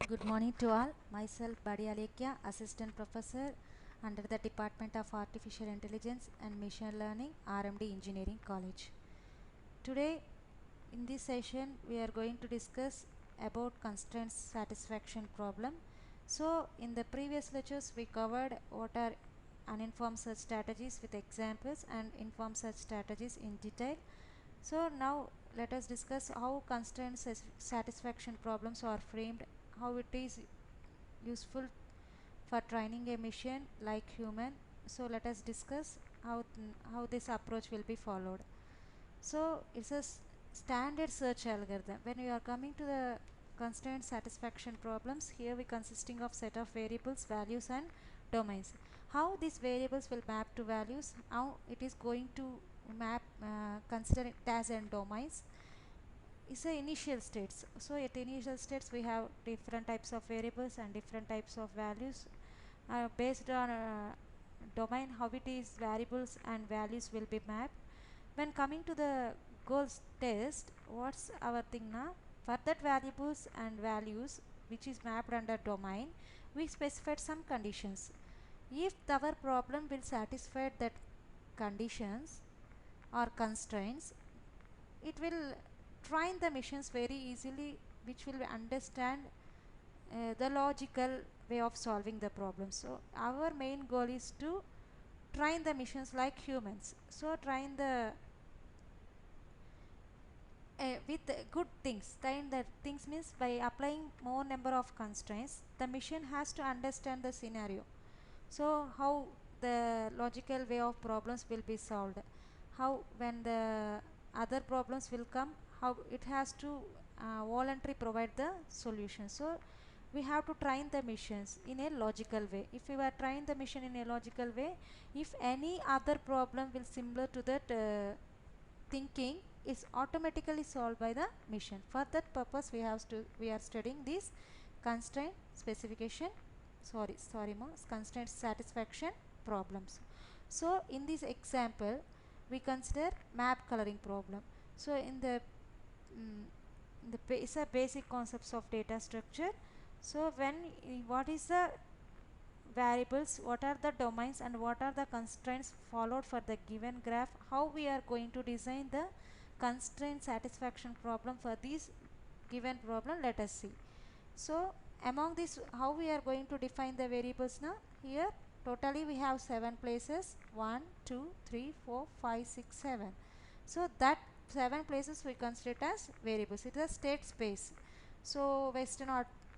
Good morning to all. Myself Badi Alekhya, Assistant Professor under the Department of Artificial Intelligence and Machine Learning, RMD Engineering College. Today in this session we are going to discuss about constraint satisfaction problem. So in the previous lectures we covered what are uninformed search strategies with examples and informed search strategies in detail. So now let us discuss how constraint satisfaction problems are framed, how it is useful for training a machine like human. So let us discuss how this approach will be followed. So it's a standard search algorithm. When we are coming to the constraint satisfaction problems, here we consisting of set of variables, values and domains. How these variables will map to values, how it is going to map, consider it as and domains is the initial states. So at initial states we have different types of variables and different types of values based on domain, how it is variables and values will be mapped. When coming to the goals test, what's our thing now? For that variables and values which is mapped under domain, we specified some conditions. If our problem will satisfy that conditions or constraints, it will train the machines very easily, which will understand the logical way of solving the problem. So our main goal is to train the machines like humans. So train the with good things. Train the things means by applying more number of constraints, the machine has to understand the scenario. So how the logical way of problems will be solved, how when the other problems will come, how it has to voluntarily provide the solution. So we have to train the machines in a logical way. If we are train the machine in a logical way, if any other problem will similar to that thinking, is automatically solved by the machine. For that purpose we are studying this constraint specification constraint satisfaction problems. So in this example we consider map coloring problem. So in the it's a basic concepts of data structure. So when what is the variables, what are the domains and what are the constraints followed for the given graph, how we are going to design the constraint satisfaction problem for this given problem, let us see. So among this, how we are going to define the variables now? Here totally we have 7 places, 1 2 3 4 5 6 7. So that 7 places we consider it as variables. It is a state space. So Western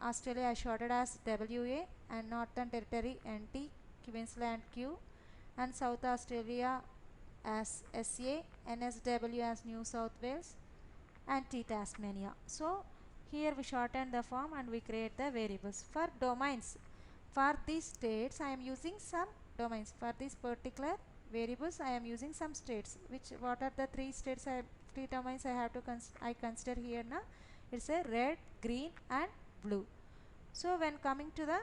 Australia I shorted as WA, and Northern Territory NT, Queensland Q, and South Australia as SA, NSW as New South Wales, and T Tasmania. So here we shorten the form and we create the variables. For domains, for these states I am using some domains. For this particular variables I am using some states. What are the three domains I have to consider here now? It's a red, green and blue. So when coming to the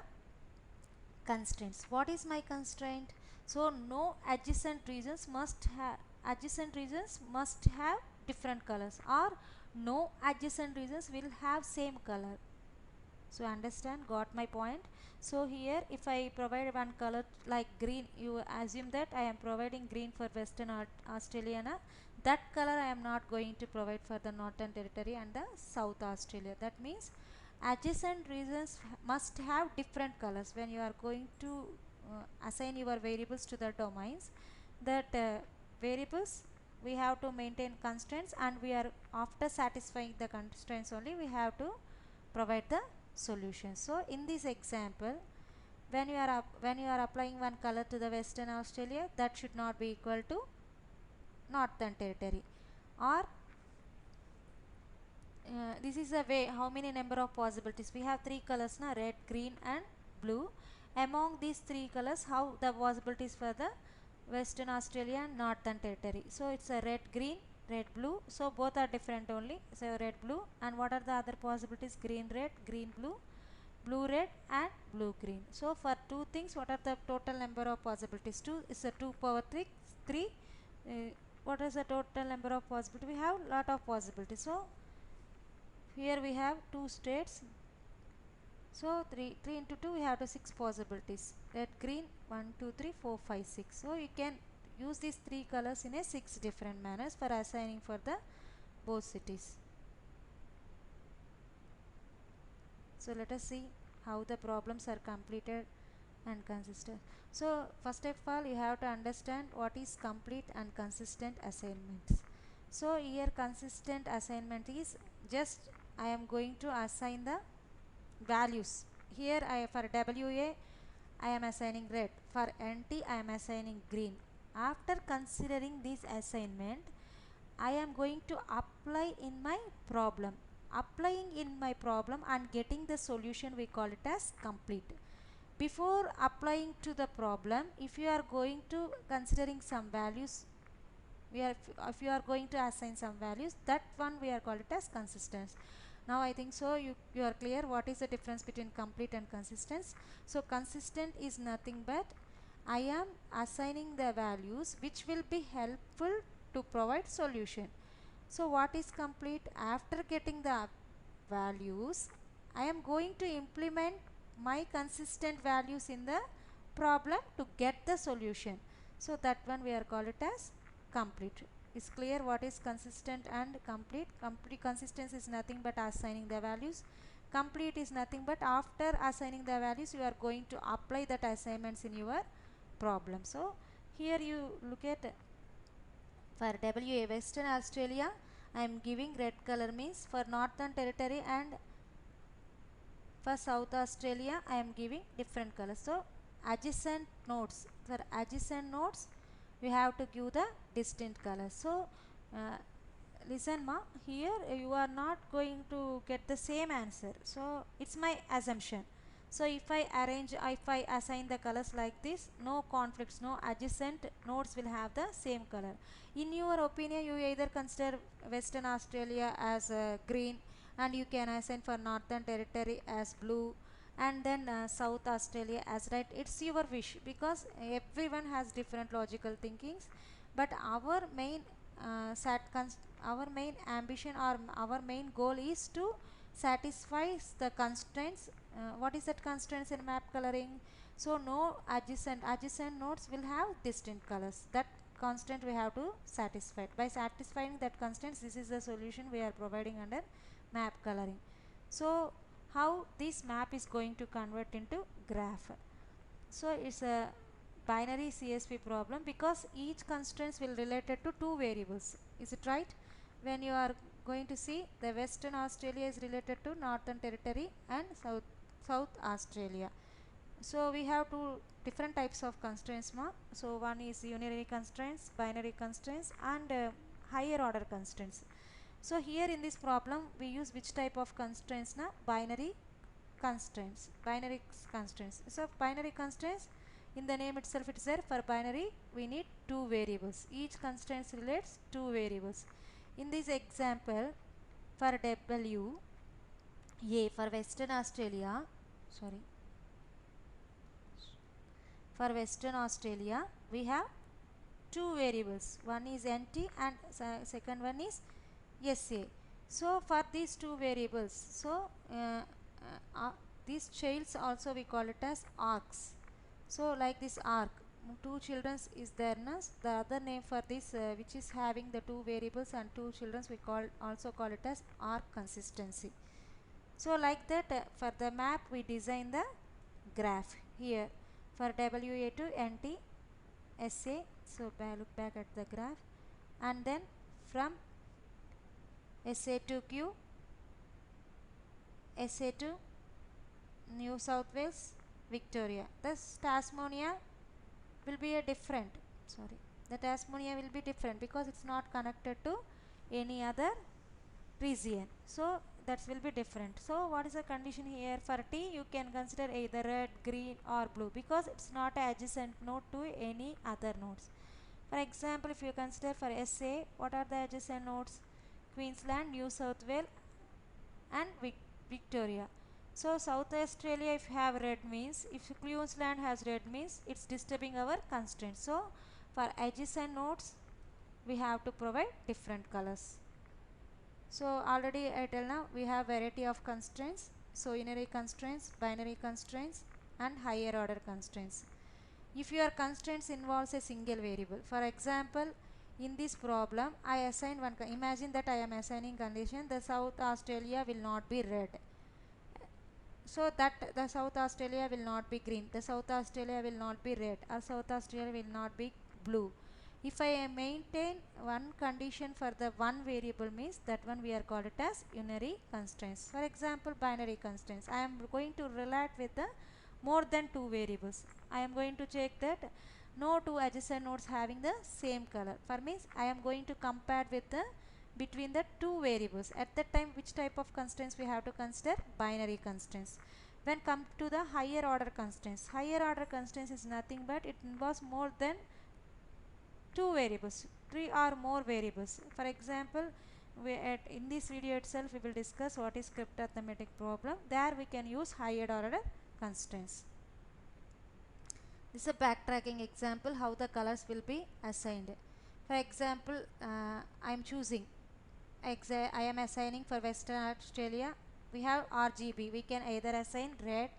constraints, what is my constraint? So no adjacent regions must have different colors, or no adjacent regions will have same color. So understand, got my point? So here if I provide one color like green, you assume that I am providing green for Western Australia. That color I am not going to provide for the Northern Territory and the South Australia. That means adjacent regions must have different colors. When you are going to assign your variables to the domains, that variables we have to maintain constraints, and we are after satisfying the constraints only we have to provide the solution. So in this example, when you are applying one color to the Western Australia, that should not be equal to Northern Territory. Or this is a way how many number of possibilities we have. 3 colors na, red, green and blue. Among these 3 colors, how the possibilities for the Western Australia and Northern Territory? So it's a red, green, red, blue. So both are different only. So red, blue. And what are the other possibilities? Green, red, green, blue, blue, red and blue, green. So for 2 things, what are the total number of possibilities? 2 is a 2 power 3. 3 what is the total number of possibilities? We have lot of possibilities. So here we have 2 states. So 3 into 2 we have the 6 possibilities. Red, green, 1, 2, 3, 4, 5, 6. So you can use these 3 colors in a 6 different manners for assigning for the both cities. So let us see how the problems are completed and consistent. So first of all you have to understand what is complete and consistent assignments. So here consistent assignment is just I am going to assign the values. Here for WA I am assigning red, for NT I am assigning green. After considering this assignment I am going to apply in my problem. Applying in my problem and getting the solution, we call it as complete. Before applying to the problem, if you are going to considering some values, if you are going to assign some values, that one we are called it as consistent. Now I think so you are clear what is the difference between complete and consistent. So consistent is nothing but I am assigning the values which will be helpful to provide solution. So what is complete? After getting the values, I am going to implement my consistent values in the problem to get the solution. So that one we are called it as complete. Is clear what is consistent and complete? Complete consistency is nothing but assigning the values. Complete is nothing but after assigning the values you are going to apply that assignments in your problem. So here you look at for WA Western Australia I am giving red color means for Northern Territory, and for South Australia I am giving different colors. So adjacent nodes, for adjacent nodes we have to give the distinct colors. So listen ma, here you are not going to get the same answer, so it's my assumption. So if I assign the colors like this, no conflicts, no adjacent nodes will have the same color. In your opinion you either consider Western Australia as green, and you can assign for Northern Territory as blue, and then South Australia as red. It's your wish because everyone has different logical thinkings, but our main ambition or our main goal is to satisfy the constraints. What is that constraints in map coloring? So no adjacent nodes will have distinct colors. That constant we have to satisfy. By satisfying that constraints, this is the solution we are providing under map coloring. So how this map is going to convert into graph? So it's a binary CSV problem because each constraints will related to two variables. Is it right? When you are going to see the Western Australia is related to Northern Territory and South Australia. So we have two different types of constraints ma. So one is unary constraints, binary constraints, and higher order constraints. So here in this problem we use which type of constraints na? Binary constraints. Binary constraints. So binary constraints, in the name itself it is there. For binary we need two variables. Each constraint relates two variables. In this example for WA for Western Australia, sorry, for Western Australia we have two variables. One is NT and second one is SA. So for these two variables, so these childs also we call it as arcs. So like this arc, two children is there na? The other name for this which is having the two variables and two children we also call it as arc consistency. So like that for the map we design the graph here for WA to NT SA. So look back at the graph, and then from SA to Q, SA to New South Wales, Victoria. Thus Tasmania will be a different, sorry, the Tasmania will be different because it's not connected to any other region. So that will be different. So what is the condition here? For T you can consider either red, green or blue because it's not an adjacent node to any other nodes. For example, if you consider for SA, what are the adjacent nodes? Queensland, New South Wales and Victoria. So South Australia if have red means, if Queensland has red means it's disturbing our constraint. So for adjacent nodes we have to provide different colors. So already I tell now we have variety of constraints So unary constraints, binary constraints, and higher order constraints. If your constraints involves a single variable, for example, in this problem I assign one, imagine that I am assigning condition the South Australia will not be red, so that the South Australia will not be green, the South Australia will not be red, or South Australia will not be blue. If I maintain one condition for the one variable, means that one we are called it as unary constraints. For example, binary constraints, I am going to relate with the more than two variables. I am going to check that no two adjacent nodes having the same color. For means I am going to compare with the between the two variables. At that time, which type of constraints we have to consider? Binary constraints. When come to the higher order constraints, higher order constraints is nothing but it involves more than two variables, three or more variables. For example, in this video itself we will discuss what is Crypt arithmetic problem. There we can use higher order constraints. This is a backtracking example how the colors will be assigned. For example, I am choosing, I am assigning for Western Australia, we have RGB. We can either assign red,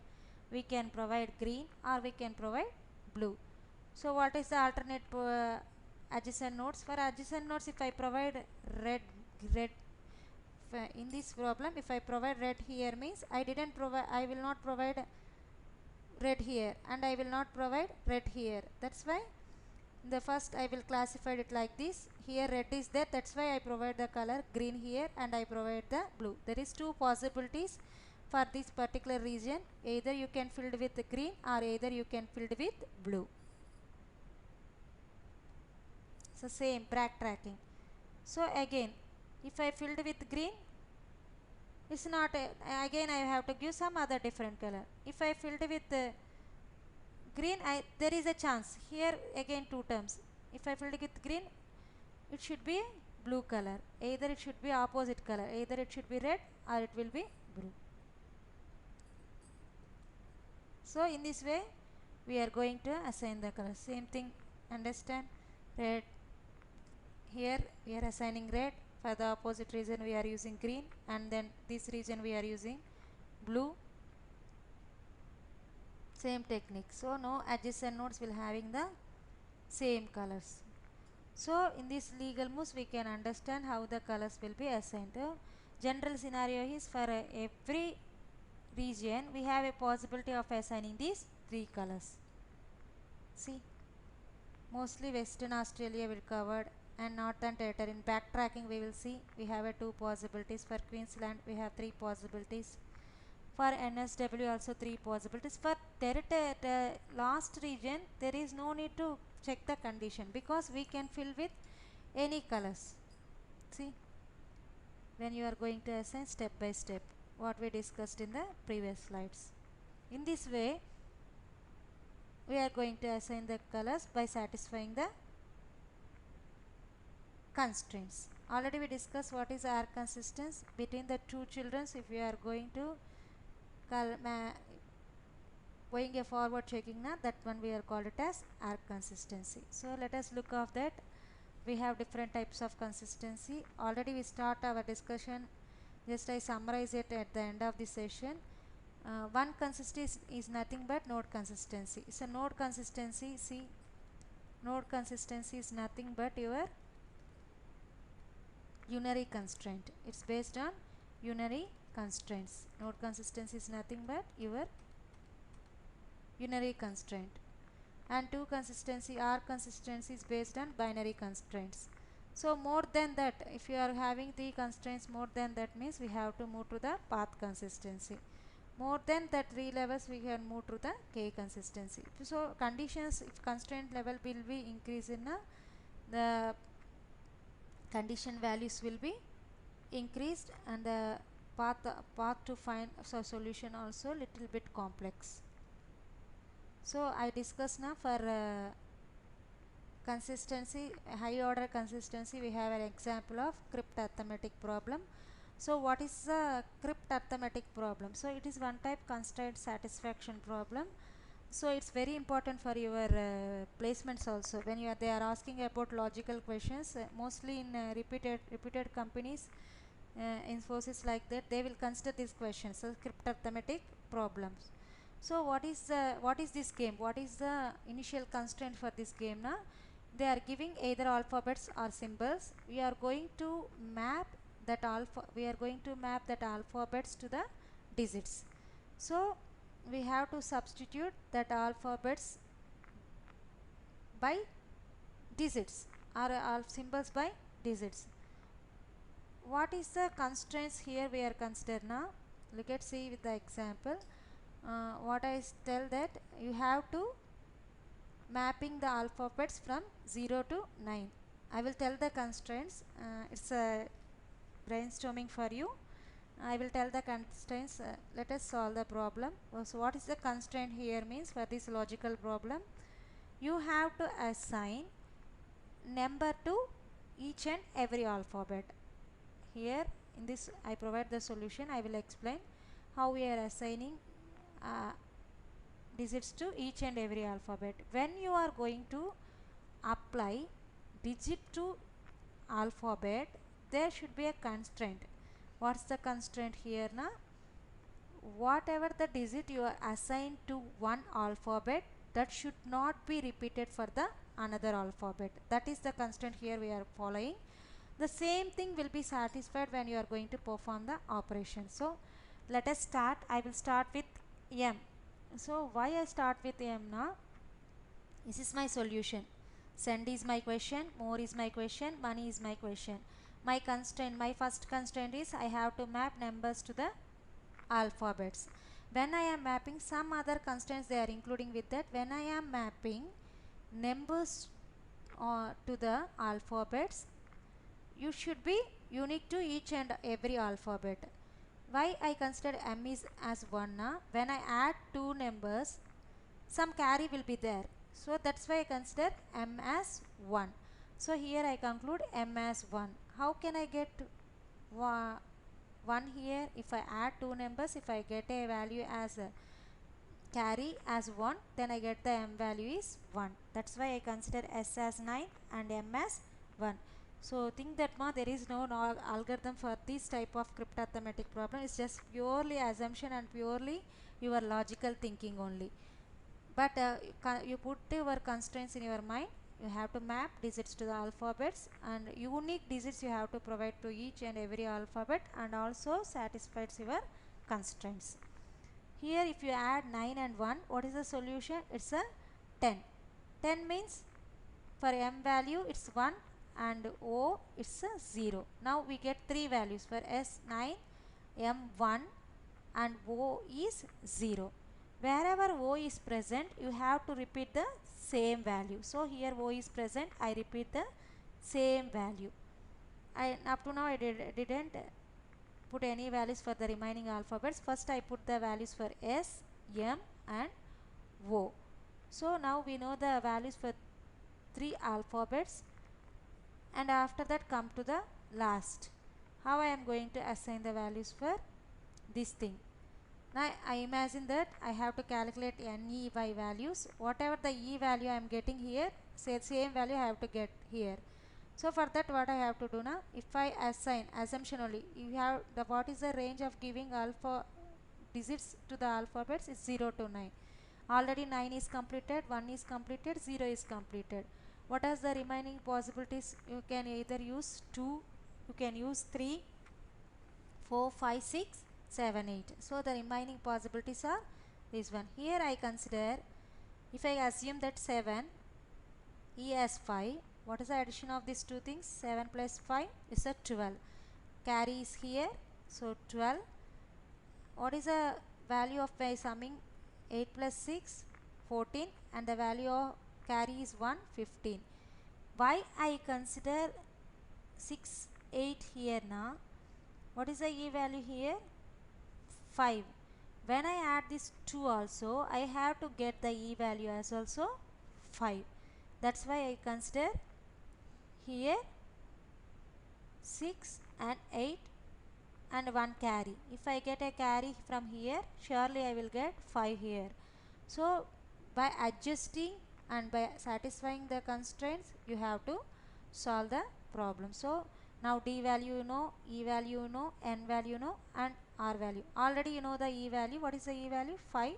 we can provide green, or we can provide blue. So what is the alternate adjacent nodes? For adjacent nodes, if I provide red, in this problem, if I provide red here, means I will not provide red here, and I will not provide red here. That's why the first I will classify it like this. Here red is there, that's why I provide the color green here, and I provide the blue. There is two possibilities for this particular region. Either you can fill it with green, or either you can fill it with blue. So same backtracking. So again, if I filled with green, it's not again I have to give some other different color. If I filled with green, there is a chance here again two terms. If I filled with green, it should be blue color. Either it should be opposite color. Either it should be red or it will be blue. So in this way we are going to assign the color. Same thing, understand? Red, here we are assigning red. For the opposite region we are using green, and then this region we are using blue. Same technique. So no adjacent nodes will having the same colors. So in this legal moves we can understand how the colors will be assigned. The general scenario is for every region we have a possibility of assigning these three colors. See, mostly Western Australia will covered, and Northern Territory. In backtracking we will see we have two possibilities. For Queensland we have three possibilities. For NSW also three possibilities. For last region there is no need to check the condition, because we can fill with any colors. See, when you are going to assign step by step what we discussed in the previous slides. In this way we are going to assign the colors by satisfying the constraints. Already we discussed what is R consistence between the two children. If we are going to going a forward checking, that one we are called it as R consistency. So let us look of that. We have different types of consistency. Already we start our discussion. Just I summarize it at the end of the session. One consistency is nothing but node consistency. It's a node consistency. See, node consistency is nothing but your unary constraint. It's based on unary constraints. Node consistency is nothing but your unary constraint. And two consistency, R consistency, is based on binary constraints. So more than that, if you are having three constraints more than that, means we have to move to the path consistency. More than that three levels we can move to the K consistency. So conditions, if constraint level will be increased in the condition values will be increased, and the path to find solution also little bit complex. So I discuss now for consistency, high order consistency, we have an example of Crypt arithmetic problem. So what is the Crypt arithmetic problem? So it is one type constraint satisfaction problem. So it's very important for your placements also. When they are asking about logical questions, mostly in repeated companies, Infosys like that, they will consider these questions, so crypt arithmetic problems. So what is this game? What is the initial constraint for this game now? They are giving either alphabets or symbols. We are going to map that alphabets to the digits. So we have to substitute that alphabets by digits or symbols by digits. What is the constraints here we are consider now? Let's see with the example. What I tell that you have to mapping the alphabets from 0 to 9. I will tell the constraints. It's a brainstorming for you. I will tell the constraints. Let us solve the problem. So what is the constraint here means for this logical problem? You have to assign number to each and every alphabet. Here in this I provide the solution. I will explain how we are assigning digits to each and every alphabet. When you are going to apply digit to alphabet, there should be a constraint. What's the constraint here now? Whatever the digit you are assigned to one alphabet, that should not be repeated for the another alphabet. That is the constraint here we are following. The same thing will be satisfied when you are going to perform the operation. So let us start. I will start with M. So why I start with M now? This is my solution. Send is my question, more is my question, money is my question. My constraint, my first constraint is I have to map numbers to the alphabets. When I am mapping, some other constraints they are including with that. When I am mapping numbers to the alphabets, you should be unique to each and every alphabet. Why I consider M is as 1 now? When I add two numbers, some carry will be there. So that's why I consider M as 1. So here I conclude M as 1. How can I get 1 here? If I add two numbers, if I get a value as a carry as 1, then I get the M value is 1. That's why I consider S as 9 and M as 1. So think that there is no algorithm for this type of crypt arithmetic problem. It's just purely assumption and purely your logical thinking only. But you put your constraints in your mind. You have to map digits to the alphabets, and unique digits you have to provide to each and every alphabet, and also satisfies your constraints. Here if you add 9 and 1, what is the solution? It's a 10. 10 means for M value it's 1 and O it's a 0. Now we get three values for S 9, M 1 and O is 0. Wherever O is present, you have to repeat the same value. So here O is present, I repeat the same value. Up to now I didn't put any values for the remaining alphabets. First I put the values for S, M and O. So now we know the values for three alphabets, and after that come to the last. How I am going to assign the values for this thing? Now I imagine that I have to calculate NE by values. Whatever the E value I am getting here, same value I have to get here. So for that what I have to do now? If I assign, assumption only, you have the what is the range of giving alpha digits to the alphabets is 0 to 9. Already 9 is completed, 1 is completed, 0 is completed. What are the remaining possibilities? You can either use 2, you can use 3, 4, 5, 6, 7, 8. So the remaining possibilities are this one. Here I consider, if I assume that 7, E as 5, what is the addition of these two things? 7 plus 5 is a 12. Carry is here, so 12. What is the value of by summing 8 plus 6? 14, and the value of carry is 1, 15. Why I consider 6, 8 here now? What is the E value here? 5. When I add this 2 also, I have to get the E value as also 5. That's why I consider here 6 and 8 and 1 carry. If I get a carry from here, surely I will get 5 here. So by adjusting and by satisfying the constraints, you have to solve the problem. So Now D value you know, E value you know, N value you know, and R value. Already you know the E value. What is the E value? 5.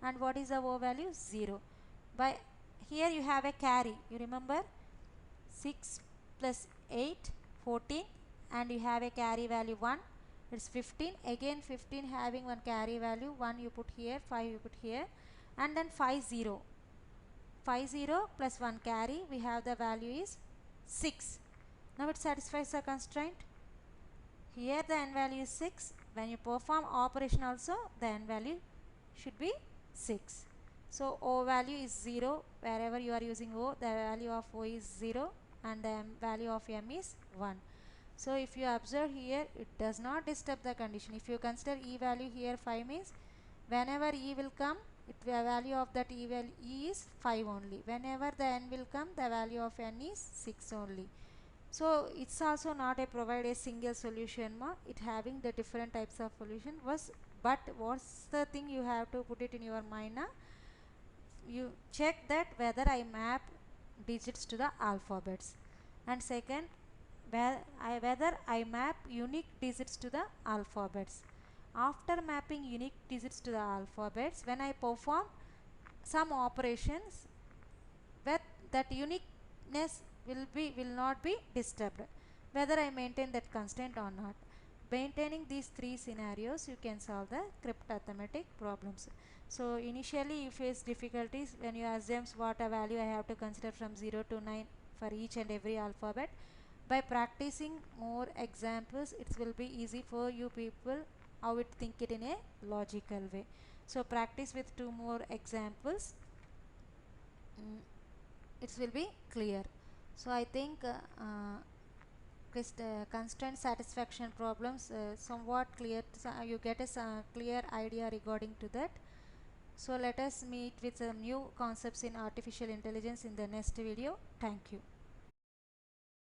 And what is the O value? 0. By here you have a carry. You remember? 6 plus 8, 14. And you have a carry value 1. It's 15. Again 15 having one carry value. 1 you put here, 5 you put here. And then 5, 0. 5, 0 plus 1 carry. We have the value is 6. Now it satisfies the constraint. Here the n value is 6. When you perform operation also, the n value should be 6. So O value is 0. Wherever you are using O, the value of O is 0 and the value of M is 1. So if you observe here, it does not disturb the condition. If you consider E value here 5 means, whenever E will come, the value of that E is 5 only. Whenever the N will come, the value of N is 6 only. So it's also not a provide a single solution, it having the different types of solution was, but what's the thing you have to put it in your mind now? You check that whether I map digits to the alphabets, and second whether I map unique digits to the alphabets. After mapping unique digits to the alphabets, when I perform some operations, where that uniqueness will not be disturbed, whether I maintain that constraint or not. Maintaining these three scenarios, you can solve the crypt arithmetic problems. So initially you face difficulties when you assume what a value I have to consider from 0 to 9 for each and every alphabet. By practicing more examples, it will be easy for you people how it think it in a logical way. So practice with 2 more examples. It will be clear. So I think constraint satisfaction problems somewhat clear. So you get a clear idea regarding to that. So let us meet with some new concepts in artificial intelligence in the next video. Thank you.